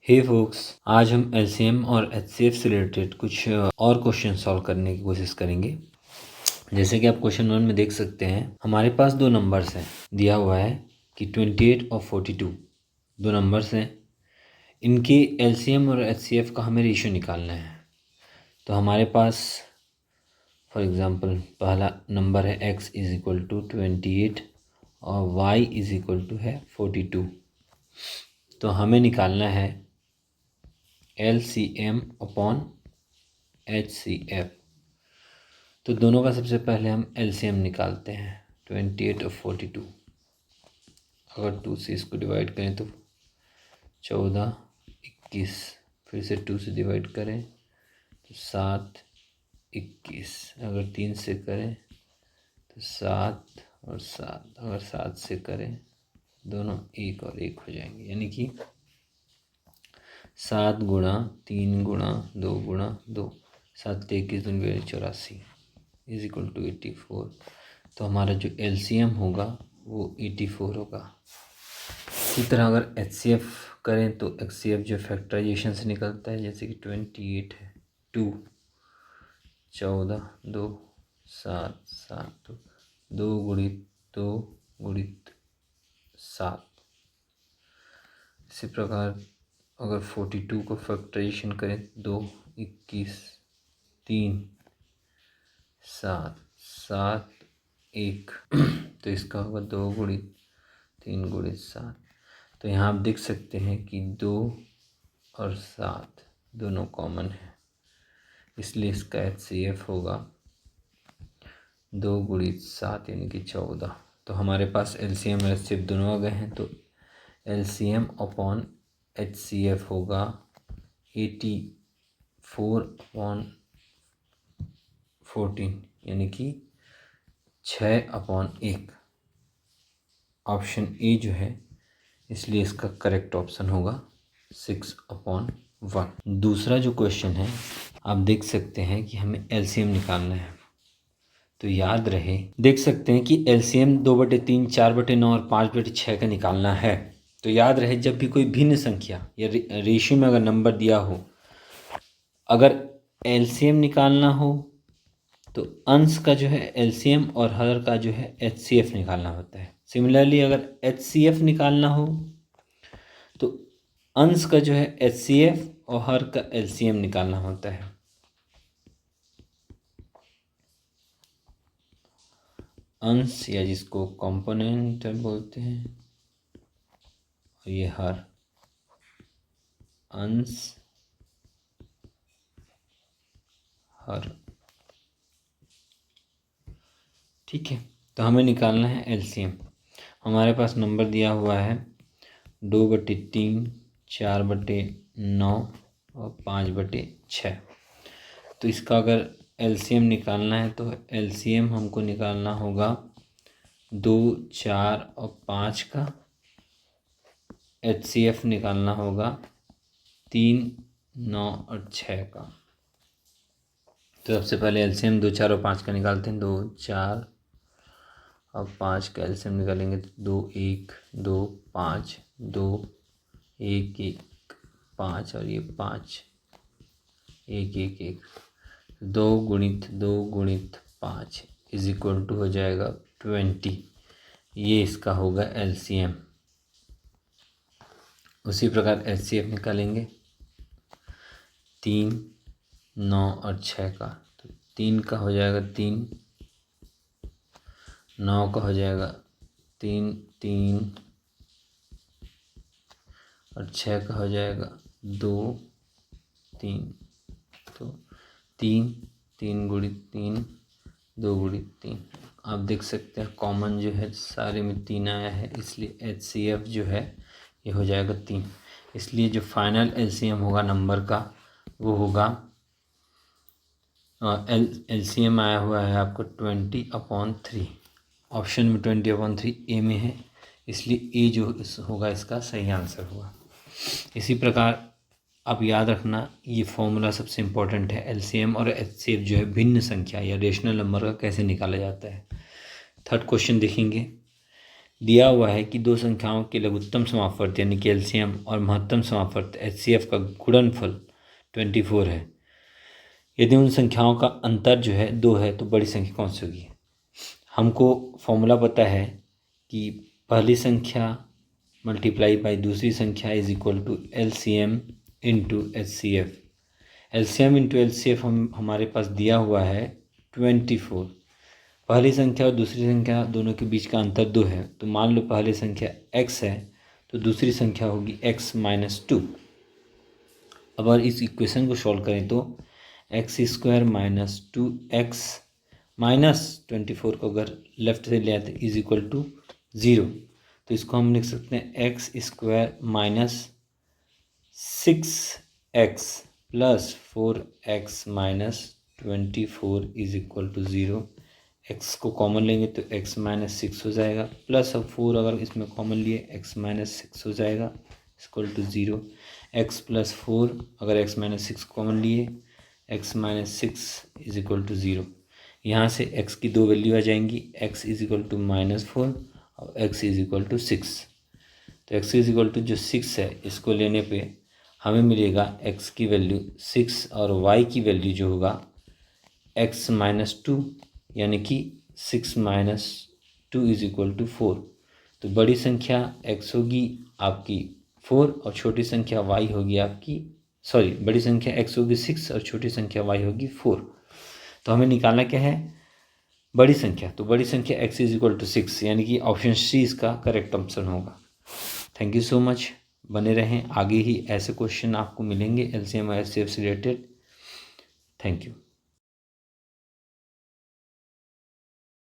हे focus, आज हम LCM और एचसीएफ से रिलेटेड कुछ और क्वेश्चन सॉल्व करने की कोशिश करेंगे। जैसे कि आप क्वेश्चन 1 में देख सकते हैं, हमारे पास दो नंबर्स हैं। दिया हुआ है कि 28 और 42 दो नंबर्स हैं। इनके एलसीएम और एचसीएफ का हमें रेशियो निकालना है। तो हमारे पास फॉर एग्ज़ाम्पल पहला नंबर है x इज़ इक्वल टू 28 और y इज़ इक्वल टू है 42। तो हमें निकालना है LCM अपॉन HCF। तो दोनों का सबसे पहले हम LCM निकालते हैं, 28 और 42। अगर 2 से इसको डिवाइड करें तो 14, 21, फिर से 2 से डिवाइड करें तो 7, 21। अगर 3 से करें तो 7 और 7, अगर 7 से करें दोनों 1 और 1 हो जाएंगे, यानी कि 7 गुणा 3 गुणा 2 गुणा 2, 7 21 दूनी 84 इज इक्वल टू 84। तो हमारा जो एलसीएम होगा वो 84 होगा। इसी तरह अगर एचसीएफ करें तो एचसीएफ जो फैक्टराइजेशन से निकलता है, जैसे कि 28 है 2, 14, 2, 7, 7, 2 गुणित 2 गुणित 7। इसी प्रकार अगर 42 को फैक्टराइजेशन करें 2, 21, 3, 7, 7, 1 तो इसका होगा 2 गुणित 3 गुणित 7। तो यहाँ आप देख सकते हैं कि 2 और 7 दोनों कॉमन है, इसलिए इसका एचसीएफ होगा 2 गुणित 7 यानी कि 14। तो हमारे पास एलसीएम और एचसीएफ दोनों आ गए हैं। तो एलसीएम अपॉन एचसीएफ होगा 84 अपॉन 14 यानी कि 6/1। ऑप्शन ए जो है, इसलिए इसका करेक्ट ऑप्शन होगा 6/1। दूसरा जो क्वेश्चन है, आप देख सकते हैं कि हमें एलसीएम निकालना है। तो याद रहे, देख सकते हैं कि एलसीएम 2/3, 4/9 और 5/6 का निकालना है। तो याद रहे, जब भी कोई भिन्न संख्या या रेशियो में अगर नंबर दिया हो, अगर एलसीएम निकालना हो तो अंश का जो है एलसीएम और हर का जो है एचसीएफ निकालना होता है। सिमिलरली अगर एचसीएफ निकालना हो तो अंश का जो है एचसीएफ और हर का एलसीएम निकालना होता है। अंश या जिसको कंपोनेंट बोलते हैं, और ये हर, अंश हर। ठीक है, तो हमें निकालना है एलसीएम। हमारे पास नंबर दिया हुआ है 2/3, 4/9 और 5/6। तो इसका अगर एलसीएम निकालना है तो एलसीएम हमको निकालना होगा 2, 4 और 5 का। एचसीएफ निकालना होगा 3, 9 और 6 का। तो सबसे पहले एलसीएम 2, 4 और 5 का निकालते हैं। 2, 4 और 5 का एलसीएम निकालेंगे तो 2, 1, 2, 5, 2, 1, 1, 5 और ये 5, 1, 1, 1, 2 गुणित 2 गुणित 5 इज इक्वल टू हो जाएगा 20। ये इसका होगा एलसीएम। उसी प्रकार एचसीएफ निकालेंगे 3, 9 और 6 का। तो 3 का हो जाएगा 3, 9 का हो जाएगा 3, 3 और 6 का हो जाएगा 2, 3। तो 3, 3 गुणित 3, 2 गुणित 3। आप देख सकते हैं कॉमन जो है सारे में 3 आया है, इसलिए एचसीएफ जो है ये हो जाएगा 3। इसलिए जो फाइनल एलसीएम होगा नंबर का वो होगा, एलसीएम आया हुआ है आपको 20/3। ऑप्शन में 20/3 ए में है, इसलिए ए जो होगा इसका सही आंसर होगा। इसी प्रकार आप याद रखना, ये फॉर्मूला सबसे इम्पोर्टेंट है। एलसीएम और एचसीएफ जो है भिन्न संख्या या रेशनल नंबर का कैसे निकाला जाता है। थर्ड क्वेश्चन देखेंगे। दिया हुआ है कि दो संख्याओं के लघुत्तम समापवर्त यानी कि एलसीएम और महत्तम समापवर्त एचसीएफ का गुणनफल 24 है। यदि उन संख्याओं का अंतर जो है 2 है तो बड़ी संख्या कौन सी होगी। हमको फॉर्मूला पता है कि पहली संख्या मल्टीप्लाई बाई दूसरी संख्या is equal to LCM into HCF. LCM into HCF हमारे पास दिया हुआ है 24। पहली संख्या और दूसरी संख्या दोनों के बीच का अंतर 2 है, तो मान लो पहली संख्या x है तो दूसरी संख्या होगी x-2। अब अगर इस इक्वेशन को सॉल्व करें तो x² माइनस 2x माइनस 24 को अगर लेफ्ट से ले आते इज इक्वल टू 0, तो इसको हम लिख सकते हैं x² minus 6x plus 4x minus 24 is equal to 0। x को कॉमन लेंगे तो x माइनस 6 हो जाएगा, प्लस अब 4 अगर इसमें कॉमन लिए x माइनस 6 हो जाएगा इक्वल टू 0। x प्लस 4 अगर x माइनस 6 कॉमन लिए x minus 6 is equal to 0। यहाँ से x की दो वैल्यू आ जाएंगी, x इज इक्वल टू -4 और x इज इक्वल टू 6। तो x इज इक्वल टू जो 6 है इसको लेने पे हमें मिलेगा x की वैल्यू 6 और y की वैल्यू जो होगा x-2 यानी कि 6 माइनस 2 इज इक्वल टू 4। तो बड़ी संख्या x होगी आपकी 4 और छोटी संख्या y होगी आपकी बड़ी संख्या x होगी 6 और छोटी संख्या y होगी 4। तो हमें निकालना क्या है, बड़ी संख्या। तो बड़ी संख्या x इज इक्वल टू 6 यानी कि ऑप्शन सी इसका करेक्ट ऑप्शन होगा। थैंक यू सो मच, बने रहें, आगे ही ऐसे क्वेश्चन आपको मिलेंगे एलसीएम और एचसीएफ से रिलेटेड। Thank you.